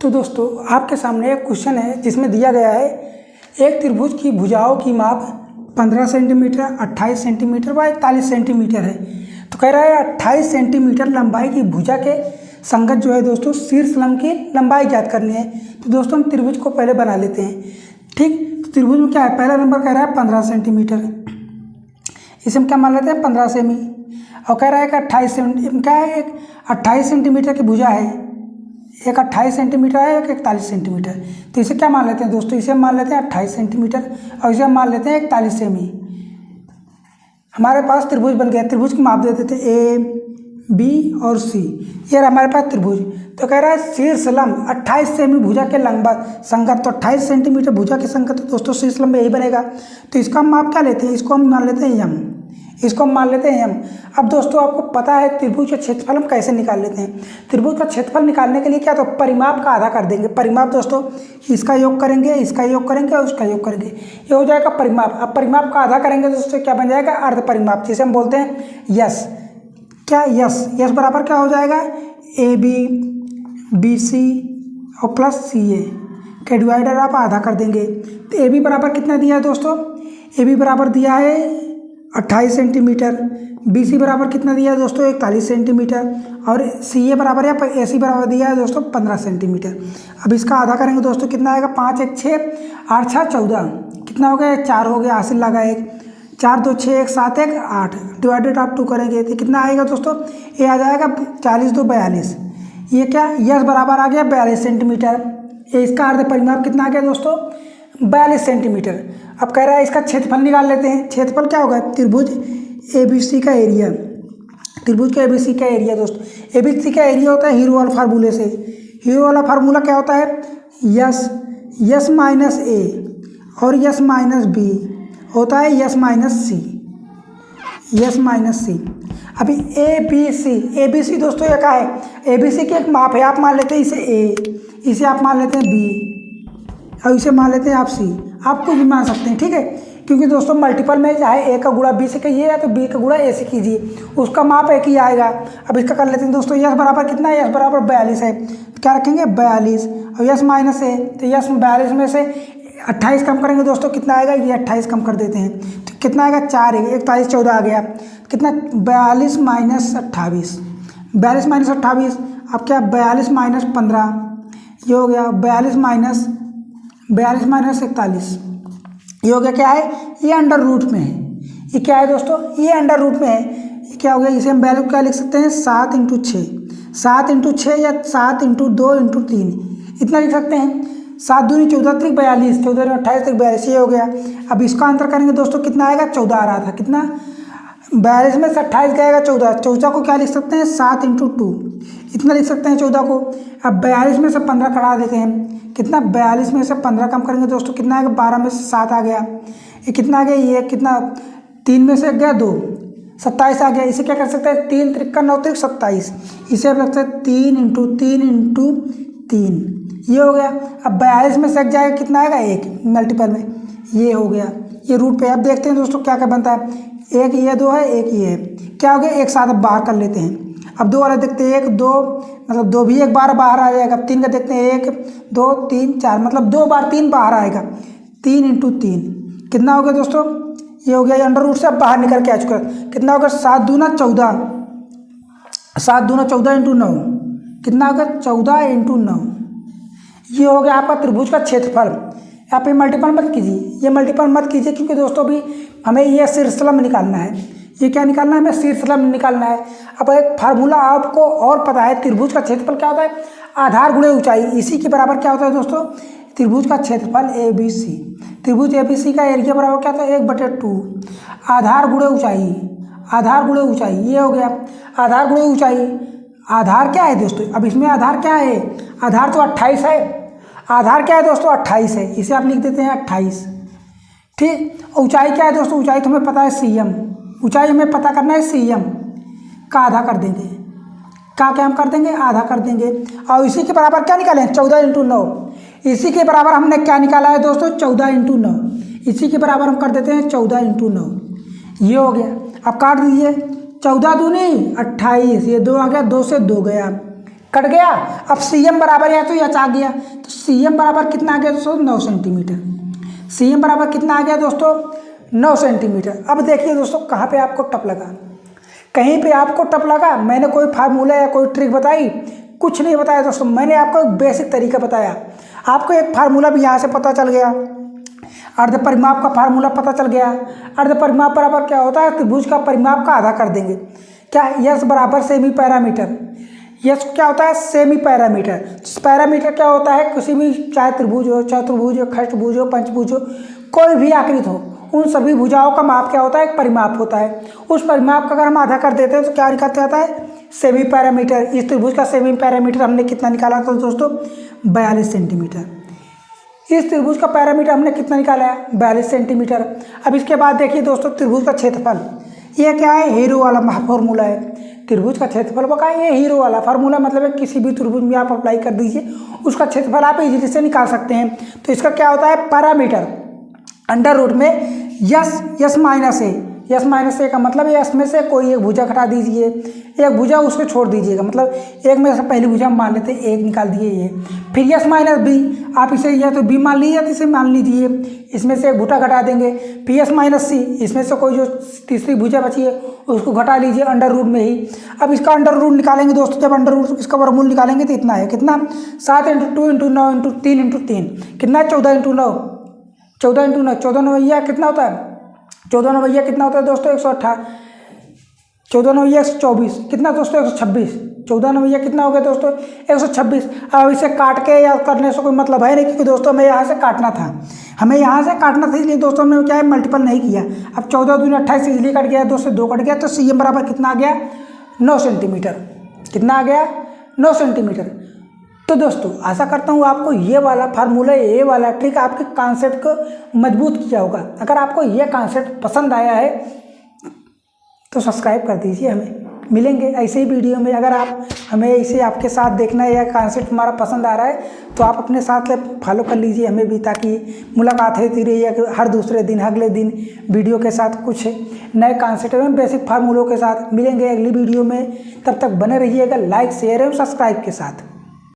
तो दोस्तों आपके सामने एक क्वेश्चन है जिसमें दिया गया है एक त्रिभुज की भुजाओं की माप 15 सेंटीमीटर, 28 सेंटीमीटर व 41 सेंटीमीटर है। तो कह रहा है 28 सेंटीमीटर लंबाई की भुजा के संगत जो है दोस्तों शीर्ष लंब की लंबाई ज्ञात करनी है। तो दोस्तों हम त्रिभुज को पहले बना लेते हैं। ठीक, तो त्रिभुज में क्या है, पहला नंबर कह रहा है 15 सेंटीमीटर, इसे हम क्या मान लेते हैं 15 सेमी। और कह रहा है कि 28 क्या है, एक 28 सेंटीमीटर की भुजा है, एक 28 सेंटीमीटर है, एक 41 सेंटीमीटर। तो इसे क्या मान लेते हैं दोस्तों, इसे हम मान लेते हैं 28 सेंटीमीटर और इसे हम मान लेते हैं 41 सेमी। हमारे पास त्रिभुज बन गया। त्रिभुज की माप दे देते हैं ए, बी और सी। ये हमारे पास त्रिभुज। तो कह रहा है शीर्ष लंब 28 सेमी भुजा के लंबा संगत। तो 28 सेंटीमीटर भुजा के संगत तो दोस्तों शीर्ष लंब यही बनेगा। तो इसका हम माप क्या लेते हैं, इसको हम मान लेते हैं यम, इसको हम मान लेते हैं यम। अब दोस्तों आपको पता है त्रिभुज का क्षेत्रफल हम कैसे निकाल लेते हैं। त्रिभुज का क्षेत्रफल निकालने के लिए क्या, तो परिमाप का आधा कर देंगे। परिमाप दोस्तों इसका योग करेंगे, इसका योग करेंगे और उसका योग करेंगे, ये हो जाएगा परिमाप। अब परिमाप का आधा करेंगे दोस्तों क्या बन जाएगा, अर्ध परिमाप, जिसे हम बोलते हैं यस। क्या यस, यस बराबर क्या हो जाएगा, ए बी, बी सी और प्लस सी ए के डिवाइडर आप आधा कर देंगे। तो ए बी बराबर कितना दिया है दोस्तों, ए बी बराबर दिया है 28 सेंटीमीटर, बी सी बराबर कितना दिया है दोस्तों 41 सेंटीमीटर और सी ए बराबर या ए सी बराबर दिया है दोस्तों 15 सेंटीमीटर। अब इसका आधा करेंगे दोस्तों कितना आएगा, 5 1 6 8 6 14, कितना हो गया 4 हो गया, हासिल लगा 1, 4 2 6 1 7 1 8 डिवाइडेड आप 2 करेंगे तो कितना आएगा दोस्तों, ये आ जाएगा 40 2 42। ये क्या, यस बराबर आ गया 42 सेंटीमीटर। ये इसका अर्ध परिमाप कितना आ गया दोस्तों 42 सेंटीमीटर। अब कह रहा है इसका क्षेत्रफल निकाल लेते हैं। क्षेत्रफल क्या होगा, त्रिभुज ABC का एरिया, त्रिभुज का ABC का एरिया दोस्तों, ABC का एरिया होता है हीरो वाला फार्मूले से। हीरो वाला फार्मूला क्या होता है, यस माइनस ए और यस माइनस बी होता है यस माइनस सी, यस माइनस सी। अभी ABC दोस्तों ये क्या है, ABC की एक माप है, आप मान लेते हैं इसे ए, इसे आप मान लेते हैं बी और इसे मान लेते हैं आप सी। आप कुछ भी मान सकते हैं, ठीक है, क्योंकि दोस्तों मल्टीपल में चाहे ए का गुणा बी से कीजिए या तो बी का गुणा ए से कीजिए, उसका माप एक ही आएगा। अब इसका कर लेते हैं दोस्तों, यस बराबर कितना है, यस बराबर 42 है, तो क्या रखेंगे 42 और यस माइनस है, तो यस 42 में से 28 कम करेंगे दोस्तों कितना आएगा, ये 28 कम कर देते हैं तो कितना आएगा 4 है, 41 14 आ गया, कितना 42 माइनस 28, 42 माइनस 28। अब क्या 42 माइनस 15, ये हो गया 42 माइनस 41, ये हो गया क्या है, ये अंडर रूट में है। ये क्या है दोस्तों, ये अंडर रूट में है। ये क्या हो गया, इसे हम वैल्यू क्या लिख सकते हैं 7 × 6, 7 × 6 या 7 × 2 × 3 इतना लिख सकते हैं। 7 दूनी 14 त्रिक 42, 14 28 त्रिक 42, ये हो गया। अब इसका अंतर करेंगे दोस्तों कितना आएगा, 14 आ रहा था, कितना 42 में से 28 गएगा 14, 14 को क्या लिख सकते हैं 7 × 2 इतना लिख सकते हैं 14 को। अब 42 में से 15 कटा देते हैं, कितना 42 में से 15 कम करेंगे दोस्तों कितना आएगा, 12 में से 7 आ गया, ये कितना आ गया, ये कितना 3 में से गया 2, 27 आ गया। इसे क्या कर सकते हैं 3 त्रिक 9 त्रिक 27, इसे आप लगता है 3 × 3 × 3, ये हो गया। अब 42 में से जाएगा कितना आएगा 1 मल्टीपल में, ये हो गया। ये रूट पे अब देखते हैं दोस्तों क्या क्या बनता है, एक ये 2 है, एक ये है, क्या हो गया एक साथ अब बाहर कर लेते हैं। अब 2 वाला देखते हैं 1 2 मतलब 2 भी एक बार बाहर आ जाएगा। अब 3 का देखते हैं 1 2 3 4 मतलब 2 बार 3 बाहर आएगा, 3 × 3 कितना हो गया दोस्तों, ये हो गया। ये अंडर रूट से अब बाहर निकल के आ चुका है, कितना होगा 7 दूना 14, 7 दूना 14 × 9 कितना होगा 14 × 9, ये हो गया आपका त्रिभुज का क्षेत्रफल। आप ये मल्टीपल मत कीजिए, ये मल्टीपल मत कीजिए क्योंकि दोस्तों भी हमें ये शीर्ष लंब निकालना है। ये क्या निकालना है, हमें शीर्ष लंब निकालना है। अब एक फार्मूला आपको और पता है, त्रिभुज का क्षेत्रफल क्या होता है, आधार गुणे ऊंचाई, इसी के बराबर क्या होता है दोस्तों त्रिभुज का क्षेत्रफल ABC। त्रिभुज ABC का एरिया बराबर क्या होता है 1/2 आधार गुणे ऊंचाई, आधार गुणे ऊंचाई, ये हो गया आधार गुणे ऊंचाई। आधार क्या है दोस्तों, अब इसमें आधार क्या है, आधार तो 28 है, आधार क्या है दोस्तों 28 है, इसे आप लिख देते हैं 28, ठीक। ऊंचाई क्या है दोस्तों, ऊंचाई तो हमें पता है CM, ऊंचाई हमें पता करना है CM का आधा कर देंगे, क्या हम कर देंगे आधा कर देंगे। और इसी के बराबर क्या निकालें 14 × 9, इसी के बराबर हमने क्या निकाला है दोस्तों 14 × 9, इसी के बराबर हम कर देते हैं 14 × 9, ये हो गया। अब काट दीजिए, 14 दूनी 28, ये 2 आ गया, 2 से 2 गया, कट गया। अब CM बराबर है तो यह आ गया, तो CM बराबर कितना आ गया दोस्तों 9 सेंटीमीटर। CM बराबर कितना आ गया दोस्तों 9 सेंटीमीटर। अब देखिए दोस्तों कहाँ पे आपको टप लगा, कहीं पे आपको टप लगा। मैंने कोई फार्मूला या कोई ट्रिक बताई, कुछ नहीं बताया दोस्तों। मैंने आपको एक बेसिक तरीका बताया। आपको एक फार्मूला भी यहाँ से पता चल गया, अर्ध परिमाप का फार्मूला पता चल गया। अर्ध परिमाप बराबर क्या होता है, त्रिभुज का परिमाप का आधा कर देंगे। क्या, यस बराबर सेमी पैरामीटर। यस क्या होता है, सेमी पैरामीटर। पैरामीटर क्या होता है, किसी भी चाहे त्रिभुज हो, चतुर्भुज हो, खष्टभुज हो, पंचभुज हो, कोई भी आकृति हो, उन सभी भुजाओं का माप क्या होता है, एक परिमाप होता है। उस परिमाप का अगर हम आधा कर देते हैं तो क्या निकलता आता है, सेमी पैरामीटर। इस त्रिभुज का सेमी पैरामीटर हमने कितना निकाला था दोस्तों 42 सेंटीमीटर। इस त्रिभुज का पैरामीटर हमने कितना निकाला है 42 सेंटीमीटर। अब इसके बाद देखिए दोस्तों त्रिभुज का क्षेत्रफल, ये क्या है, हीरो वाला फॉर्मूला है। त्रिभुज का क्षेत्रफल का ये हीरो वाला फार्मूला, मतलब है किसी भी त्रिभुज में आप अप्लाई कर दीजिए, उसका क्षेत्रफल आप इजीली से निकाल सकते हैं। तो इसका क्या होता है, पैरामीटर अंडर रूट में यस माइनस ए। यस माइनस ए का मतलब है यस में से कोई एक भुजा घटा दीजिए, एक भुजा उसको छोड़ दीजिएगा, मतलब एक में से पहली भुजा मान लेते हैं, एक निकाल दिए ये। फिर यस माइनस बी, आप इसे या तो बी मान लीजिए या इसे मान लीजिए, इसमें से एक भुजा घटा देंगे। फिर यस माइनस सी, इसमें से कोई जो तीसरी भुजा बची है उसको घटा लीजिए अंडर रूट में ही। अब इसका अंडर रूट निकालेंगे दोस्तों, जब अंडर रूट इसका वर्गमूल निकालेंगे तो इतना है, कितना 7 × 2 × 9 × 3 × 3 कितना 14 × 9, 14 × 9, 14 नवैया कितना होता है, 14 नवैया कितना होता है दोस्तों 128, 14 नवैया 124 कितना दोस्तों 126, 14 नवैया कितना हो गया दोस्तों 126। अब इसे काट के या करने से कोई मतलब है नहीं, क्योंकि दोस्तों हमें यहाँ से काटना था, हमें यहाँ से काटना था, इसलिए दोस्तों हमने क्या है मल्टीपल नहीं किया। अब 14 दूनी 28 इजली कट गया, 2 से 2 कट गया, तो CM बराबर कितना आ गया 9 सेंटीमीटर। कितना आ गया 9 सेंटीमीटर। तो दोस्तों आशा करता हूँ आपको ये वाला फार्मूला, ये वाला ट्रिक आपके कॉन्सेप्ट को मजबूत किया होगा। अगर आपको ये कॉन्सेप्ट पसंद आया है तो सब्सक्राइब कर दीजिए। हमें मिलेंगे ऐसे ही वीडियो में। अगर आप हमें इसे आपके साथ देखना है या कॉन्सेप्ट हमारा पसंद आ रहा है तो आप अपने साथ फॉलो कर लीजिए हमें भी, ताकि मुलाकात होती रही है कि हर दूसरे दिन अगले दिन वीडियो के साथ कुछ नए कॉन्सेप्ट में बेसिक फार्मूलों के साथ मिलेंगे अगली वीडियो में। तब तक बने रहिएगा लाइक शेयर एवं सब्सक्राइब के साथ।